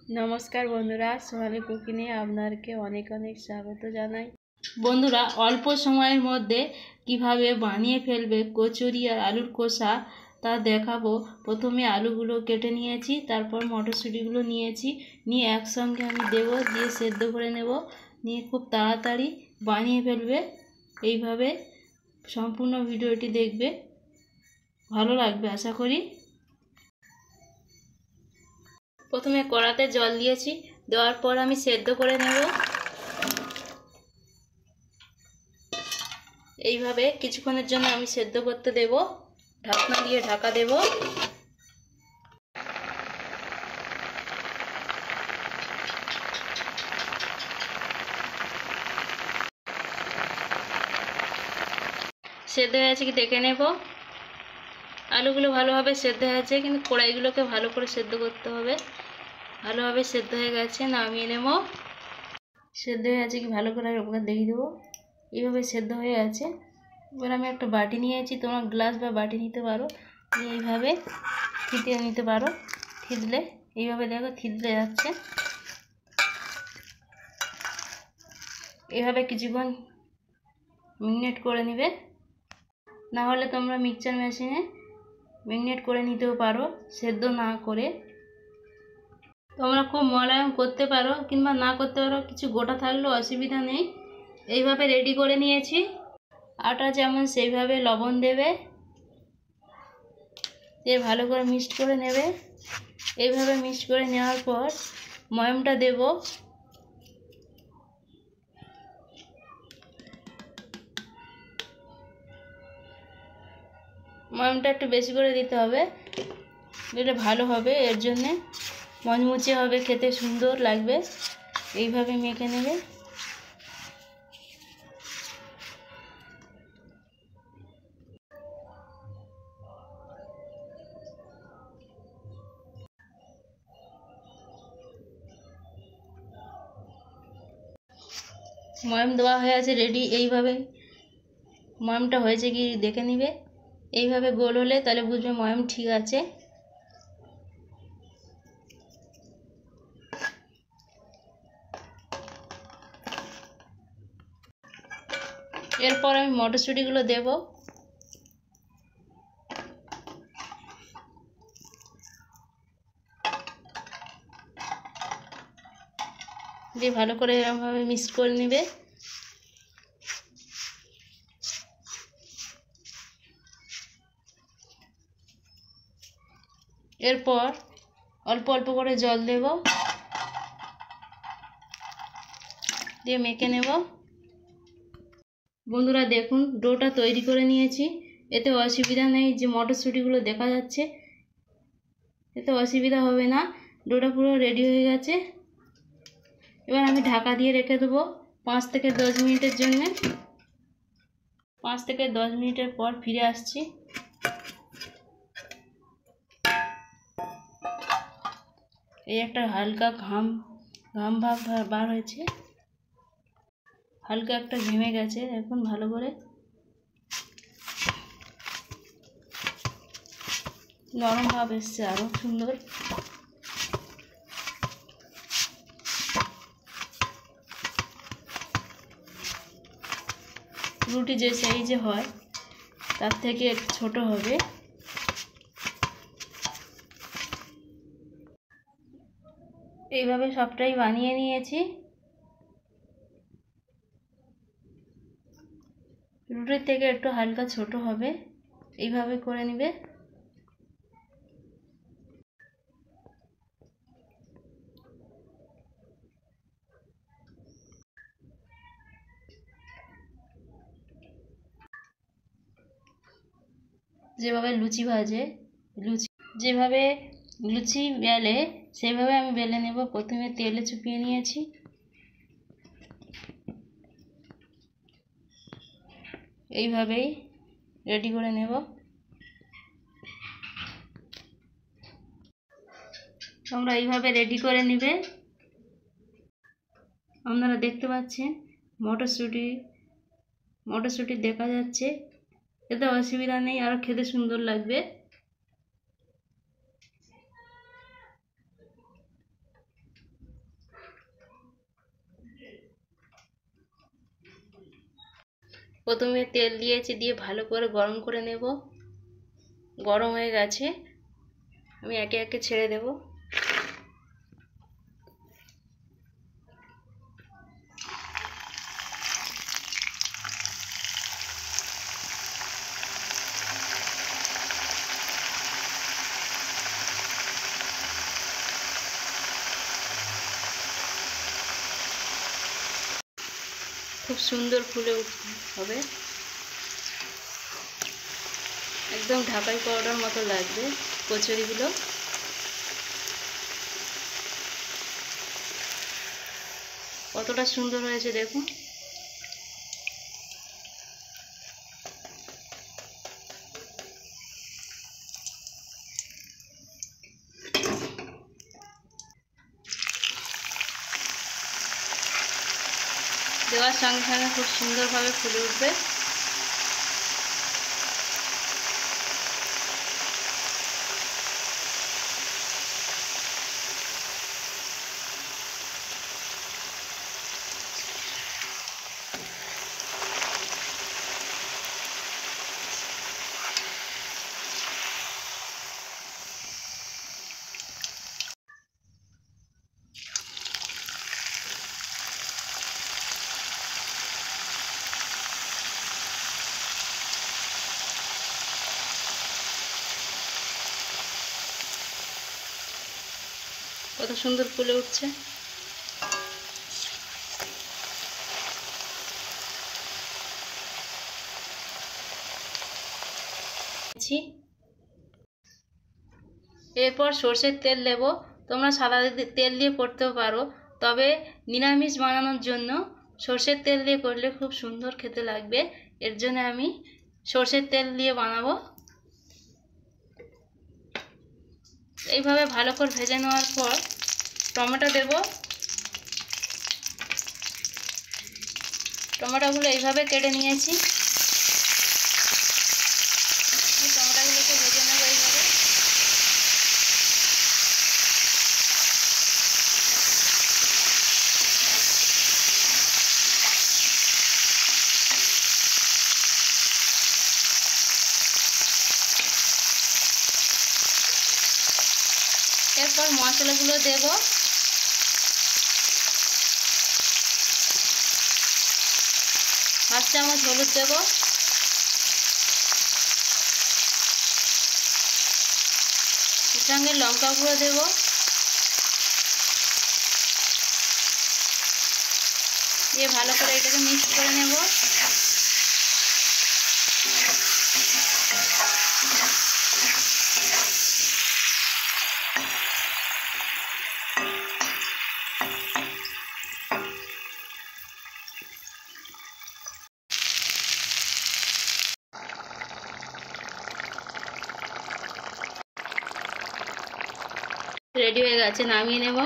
নমস্কার বন্ধুরা, সোনালী কুকিংয়ে আপনাদেরকে অনেক অনেক স্বাগত জানাই। বন্ধুরা, অল্প সময়ের মধ্যে কিভাবে বানিয়ে ফেলবে কচুরি আর আলুর কষা তা দেখাবো। প্রথমে আলুগুলো কেটে নিয়েছি, তারপর মটরশুঁটিগুলো নিয়েছি, নিয়ে একসঙ্গে আমি দেবো, দিয়ে সেদ্ধ করে নেব, নিয়ে খুব তাড়াতাড়ি বানিয়ে ফেলবে। এইভাবে সম্পূর্ণ ভিডিওটি দেখবে, ভালো লাগবে আশা করি। প্রথমে কড়াতে জল দিয়েছি, দেওয়ার পর আমি সেদ্ধ করে নেব। এইভাবে কিছুক্ষণের জন্য আমি সেদ্ধ করতে দেব, ঢাকনা দিয়ে ঢাকা দেব। সেদ্ধ হয়েছে কি দেখে নেব। আলুগুলো ভালোভাবে সেদ্ধ হয়েছে, কিন্তু কড়াইগুলোকে ভালো করে সেদ্ধ করতে হবে। ভালোভাবে সেদ্ধ হয়ে গেছে, নামিয়ে নেব। সেদ্ধ হয়ে আছে কি ভালো করে ওপরে দেখিয়ে দেবো। এইভাবে সেদ্ধ হয়ে আছে। এবার আমি একটা বাটি নিয়েছি, তোমরা গ্লাস বা বাটি নিতে পারো, এইভাবে থিতিয়ে নিতে পারো। থিতলে এইভাবে দেখো থিতলে যাচ্ছে। এইভাবে কিছুক্ষণ ম্যারিনেট করে নেবে, না হলে তোমরা মিক্সচার মেশিনে ম্যারিনেট করে নিতেও পারো সেদ্ধ না করে। তোমরা খুব মোলায়েম করতে পারো কিংবা না করতে পারো, কিছু গোটা থাকলেও অসুবিধা নেই। এইভাবে রেডি করে নিয়েছি। আটা যেমন সেইভাবে লবণ দেবে, দিয়ে ভালো করে মিক্সড করে নেবে। এইভাবে মিক্সড করে নেওয়ার পর ময়ামটা দেব। ময়ামটা একটু বেশি করে দিতে হবে, দিলে ভালো হবে, এর জন্যে মচমুচে হবে, খেতে সুন্দর লাগবে। এইভাবে মেখে নেবে। ময়াম দেওয়া হয়ে আছে রেডি। এইভাবে ময়ামটা হয়েছে কি দেখে নিবে। এইভাবে গোল হলে তাহলে বুঝবে ময়াম ঠিক আছে। এরপর আমি মটরশুঁটিগুলো দেব। দিয়ে ভালো করে এরকমভাবে মিক্স করে নেবে। এরপর অল্প অল্প করে জল দেব, দিয়ে মেখে নেব। বন্ধুরা দেখুন, ডোটা তৈরি করে নিয়েছি। এতে অসুবিধা নেই যে মটরশুঁটিগুলো দেখা যাচ্ছে, এতে অসুবিধা হবে না। ডোটা পুরো রেডি হয়ে গেছে। এবার আমি ঢাকা দিয়ে রেখে দেবো 5 থেকে 10 মিনিটের জন্য। 5 থেকে 10 মিনিটের পর ফিরে আসছি। এই একটা হালকা ঘাম ভাব বার হয়েছে, হালকা একটা ঘেমে গেছে। এখন ভালো করে নরম ভাব এসছে, আরো সুন্দর। রুটি যে সাইজে হয় তার থেকে একটু ছোট হবে। এইভাবে সবটাই বানিয়ে নিয়েছি। রুটির থেকে একটু হালকা ছোট হবে, এইভাবে করে নেবে। যেভাবে লুচি ভাজে, যেভাবে লুচি বেলে সেভাবে আমি বেলে নেব। প্রথমে তেলে চুপিয়ে নিয়েছি, এইভাবেই রেডি করে নেব। তোমরা এইভাবে রেডি করে নেবে। আপনারা দেখতে পাচ্ছেন মটরশুঁটি দেখা যাচ্ছে, এতে অসুবিধা নেই, আরো খেতে সুন্দর লাগবে। প্রথমে তেল দিয়েছি, দিয়ে ভালো করে গরম করে নেব। গরম হয়ে গেছে, আমি একে একে ছেড়ে দেব। খুব সুন্দর ফুলে হবে, একদম ঢাকাই পাউডার মতো লাগবে কচুরিগুলো। কতটা সুন্দর হয়েছে দেখুন। দেওয়ার সঙ্গে সঙ্গে খুব সুন্দরভাবে ফুলে উঠবে। কত সুন্দর ফুলে উঠছে। এরপর সর্ষের তেল দেব। তোমরা সাদা তেল দিয়ে করতেও পারো, তবে নিরামিষ বানানোর জন্য সর্ষের তেল দিয়ে করলে খুব সুন্দর খেতে লাগবে। এর জন্য আমি সর্ষের তেল দিয়ে বানাবো। এইভাবে ভালো করে ভেজে নেওয়ার পর টমেটো দেব। টমেটোগুলো এইভাবে কেটে নিয়েছি। টমেটোগুলোকে ভেজে নেব এইভাবে। এরপর মশলাগুলো দেব। হাফ চামচ হলুদ দেব, এর সঙ্গে লঙ্কা গুঁড়ো দেব, দিয়ে ভালো করে এটাকে মিক্স করে নেব। রেডি হয়ে গেছে, নামিয়ে নেব।